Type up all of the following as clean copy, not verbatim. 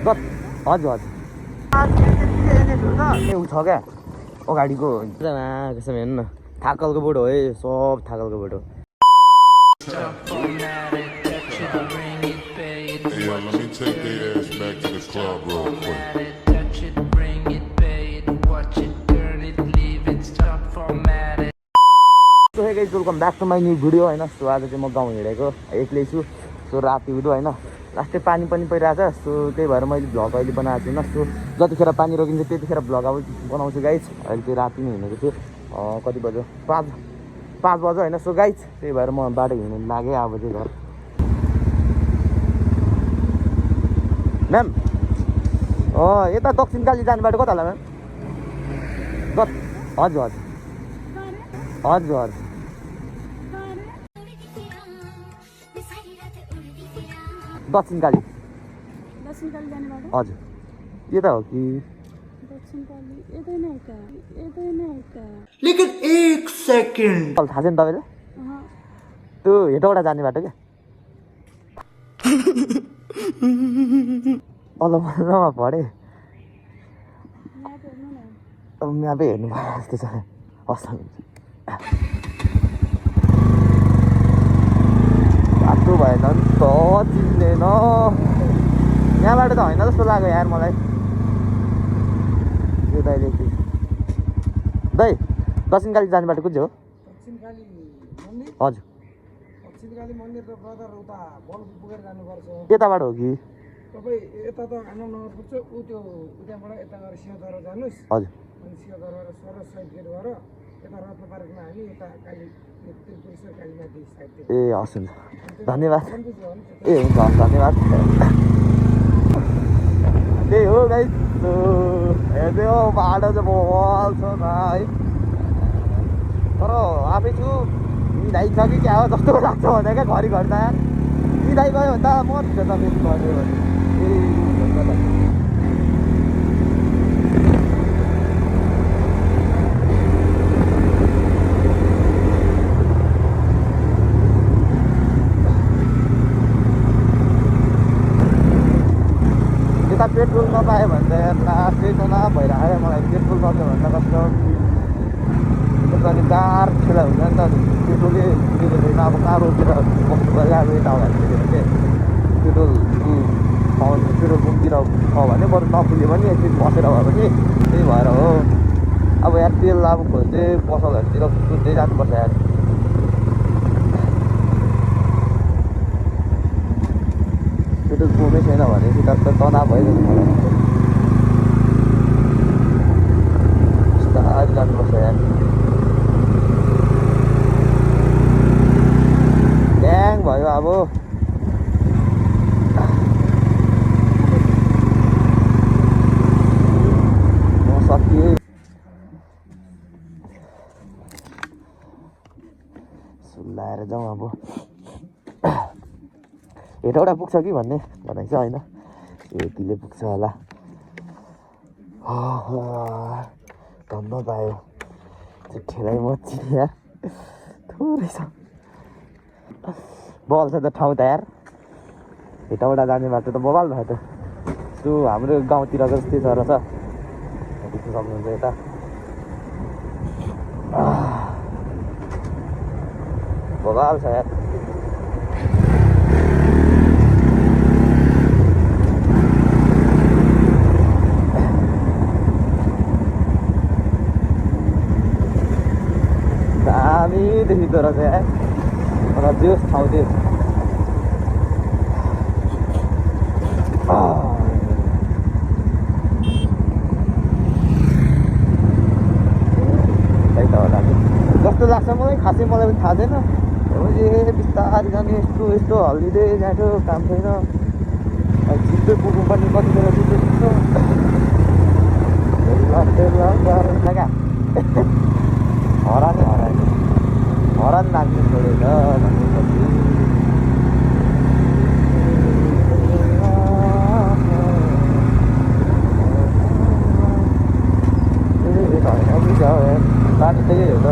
हजुर हजुर ऊ छ क्या अगाडिको त्यसो हेर्नु न थाकलको बोट हो है सब थाकलको बोट हो Yeah, let me take their ass back to the club real quick. So hey guys welcome back to my new video होइन सो आज चाहिँ म गाउँ हिँडेको एक्लै छु सो राति हुँदो होइन लास्टै पानी पनि परिरहेको छ सो त्यही भएर मैले भ्लग अहिले बनाएको छुइनँ सो जतिखेर पानी रोकिन्छ त्यतिखेर भ्लग अब बनाउँछु गाइस अहिले चाहिँ राति नै हिँडेको छु कति बज्यो 5 बज्यो होइन सो गाइस त्यही भएर म बाटो हिँड्नु लागेँ अब चाहिँ घर म्याम यता दक्षिणकाली जाने बाटो कता होला म्याम हजुर हजुर हजुर हजुर दक्षिणकाली जाने बाटो हजुर यता हो कि लेकिन एक सेकेन्ड थाहा छैन तपाईँलाई त्यो हेटौँडा जाने बाटो क्या अल्लमा पढेँ अब म्यापै हेर्नु भयो जस्तो छ हस् बाटो भएन नि त चिन्दैन यहाँबाट त होइन जस्तो लाग्यो यार मलाई यो दाइले दाइ दक्षिणकाली जाने बाटो कुन चाहिँ हो हजुर यताबाट हो कि तपाईँ यता त आनन्द नगर पुग्छ ऊ त्यो त्यहाँबाट यता गएर सिंहदरबार जानुहोस् हजुर अनि सिंहदरबार सर साइड गेट गएर यता रत्न पार्कमा हामी यता काली त्रिपुरेश्वर कालीमाथि साइडतिर ए हस् हुन्छ धन्यवाद ए हुन्छ हस् धन्यवाद त्यही हो गाइस हेर्दै हो बाटो चाहिँ बल छ है तर आफै छु निधाइ छ कि क्या हो जस्तो लाग्छ भने क्या घरिघरि त निधाइ गयो भने त मर्छ त फेरि गऱ्यो भने यता पेट्रोल नपायो भने त लास्टै त भइरहेको मलाई पेट्रोल नदियो भने त कस्तो गार खेला हुन्छ नि त पेट्रोलै पुगेको छैन अब कारोतिर बस्नु पऱ्यो अब यता भन्दाखेरि चाहिँ पेट्रोल पेट्रोल पम्पतिर छ भने बरु नपुग्यो भने एकछिन बसेर भयो भने त्यही भएर हो अब यार तेल अब खोज्दै पसलहरूतिर कुद्दै जानुपर्छ यार पेट्रोल पम्पै छैन भने कि त तनाव भइरहेको मलाई बिस्तारै जानुपर्छ यार ड्याङ भयो अब सकियो सुलाएर जाउँ अब हेटौँडा पुग्छ कि भन्ने भनाइ छ होइन यतिले पुग्छ होला धन्न पायो चिट्ठीलाई मच्ची यार थोरै छ बल छ त ठाउँ त यार हेटौँडा जाने बाटो त बबाल भयो त त्यो हाम्रो गाउँतिर जस्तै छ र देख्न सक्नुहुन्छ यता बबाल छ यार दामी देखिँदो रहेछ यार मलाई जोस् ठाउँ त्यो जस्तो लाग्छ मलाई खासै मलाई पनि थाहा छैन बिस्तारै जाने यस्तो हल्लिँदै जान्थ्यो काम छैन छिट्टै पुग्नु पनि कति बेला छिट्टो पुग्छ क्या हरान लाग्नु छोडेर भनेपछि बाटो त्यही हो त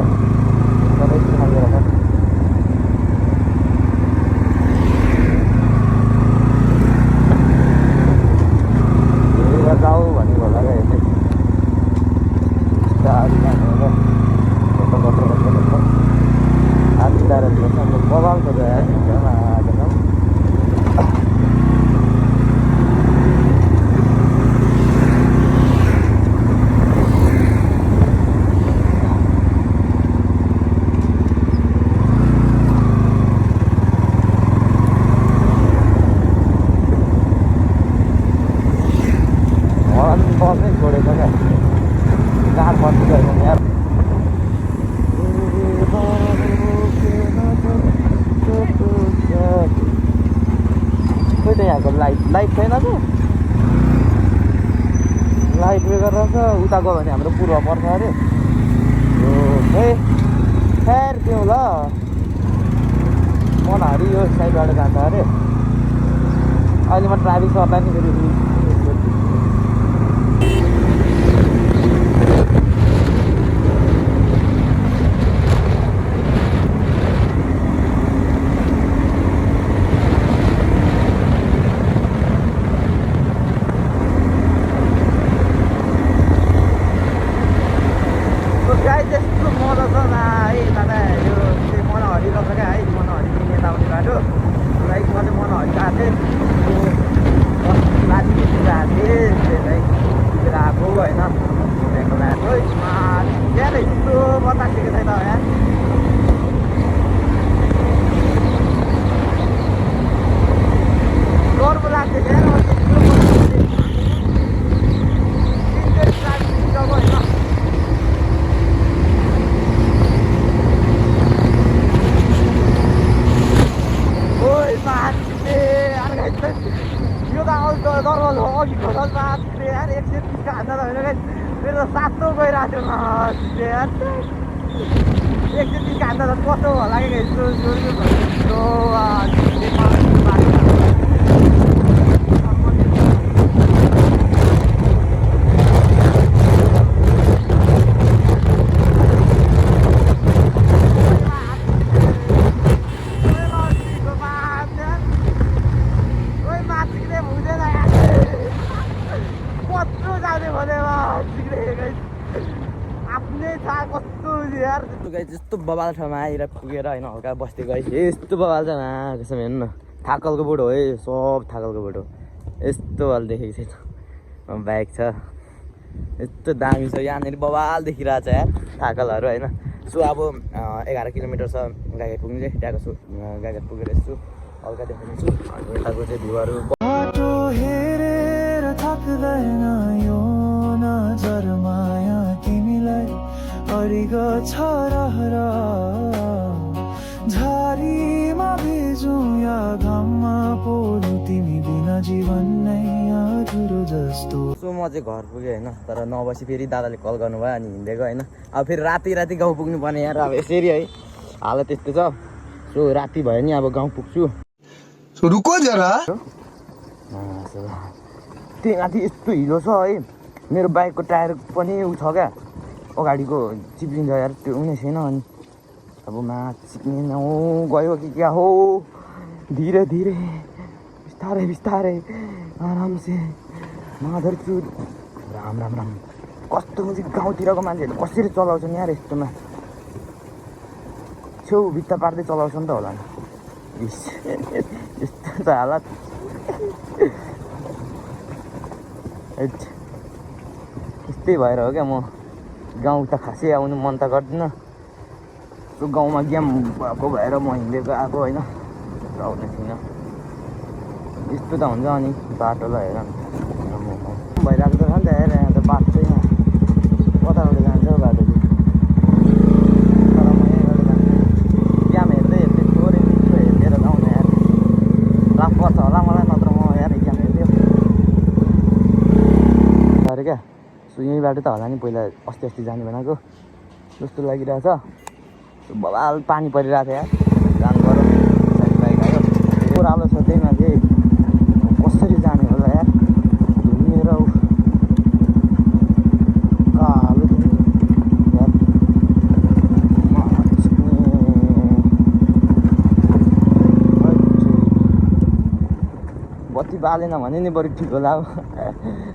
बसै छोडेछ क्या गाड फर्किन्छ होइन यार खोइ त यहाँको लाइट छैन त लाइट बेगर रहेछ उता गयो भने हाम्रो पूर्व पर्छ अरे यो खै खैर त्यो ल मनहरी यो साइडबाट जान्छ अरे अहिले म ट्राफिक सर्दा नि फेरि कस्तो होला कि यस्तो बबाल ठाउँमा आएर पुगेर होइन हल्का बस्ती गएँ यस्तो बबाल छ कसम हेर्नु न थाकलको बोट हो है सब थाकलको बोट हो यस्तो बबाल देखेको छैन बाइक छ यस्तो दामी छ यहाँनिर बबाल देखिरहेको छ यार थाकलहरू होइन सो अब 11 किलोमिटर छ गाईघाट पुग्ने चाहिँ त्यहाँको छु गाईघाट पुगेर यसो हल्का देखाइदिन्छु यताको चाहिँ भ्यूहरू झारीमा भेजौँ या घाममा पोलु तिमी बिना जीवन नै अधुरो जस्तो सो म चाहिँ घर पुगेँ होइन तर नबसी फेरि दादाले कल गर्नुभयो अनि हिँडेको होइन अब फेरि राति गाउँ पुग्नु पर्ने यार अब यसरी है हालत त्यस्तो छ सो राति भयो नि अब गाउँ पुग्छु रुको जरा त्यही माथि यस्तो हिलो छ है मेरो बाइकको टायर पनि उ छ क्या अगाडिको चिप्लिन्छ यार त्यो हुने छैन अनि अब चिप्लिन हो गयो कि क्या हो धीरे धीरे बिस्तारै बिस्तारै आरामसे माधरचु राम राम राम कस्तो चाहिँ गाउँतिरको मान्छेहरूले कसरी चलाउँछन् यार यस्तोमा छेउ भित्ता पार्दै चलाउँछ नि त होला नि यस्तो त हालत यस्तै भएर हो क्या म गाउँ त खासै आउनु मन त गर्दिनँ त्यो गाउँमा गेम भएको भएर म हिँडेको आएको होइन आउने थिइनँ यस्तो त हुन्छ अनि बाटोलाई हेर भइरहेको त छ नि त हेर यहाँ त बाटो छैन कताबाट जान्छ बाटो चाहिँ तर म यहीँबाट जान्छु गेम हेर्दै हेर्दै थोरै मिठो हेरेर जाउँ यार लाभ पर्छ होला मलाई नत्र म यार गेम हेर्थ्यो अरे क्या सो यही बाटो त होला नि पहिला अस्ति जाने भनेको जस्तो लागिरहेछ बबाल पानी परिरहेको थियो यार जानु पऱ्यो बाइक आयो ओह्रालो छ त्यही माथि कसरी जाने होला यार घुमेर कालो यार बत्ती बालेन भने नि बरु ठिक होला अब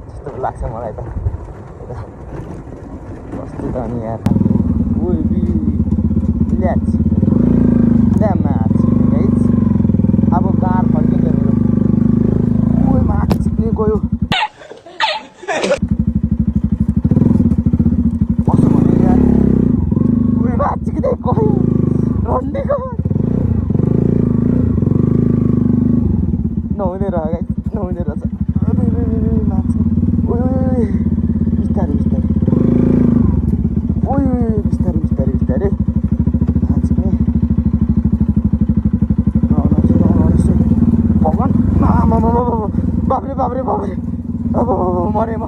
जस्तो लाग्छ मलाई त कस्तो त अनि यार अब कार फर्किन्छ मेरो माथि चिप्ने गयो कसो भने यार माथि चिप्दै गयो रन्डेको नहुने रहेछ माथि बाब्रे बाब्रे बाब्रे अब मरेँ म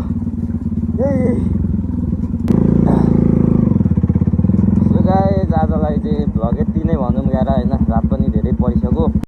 सो गाइस आजलाई चाहिँ भ्लग यति नै भनौँ गएर होइन रात पनि धेरै परिसक्यो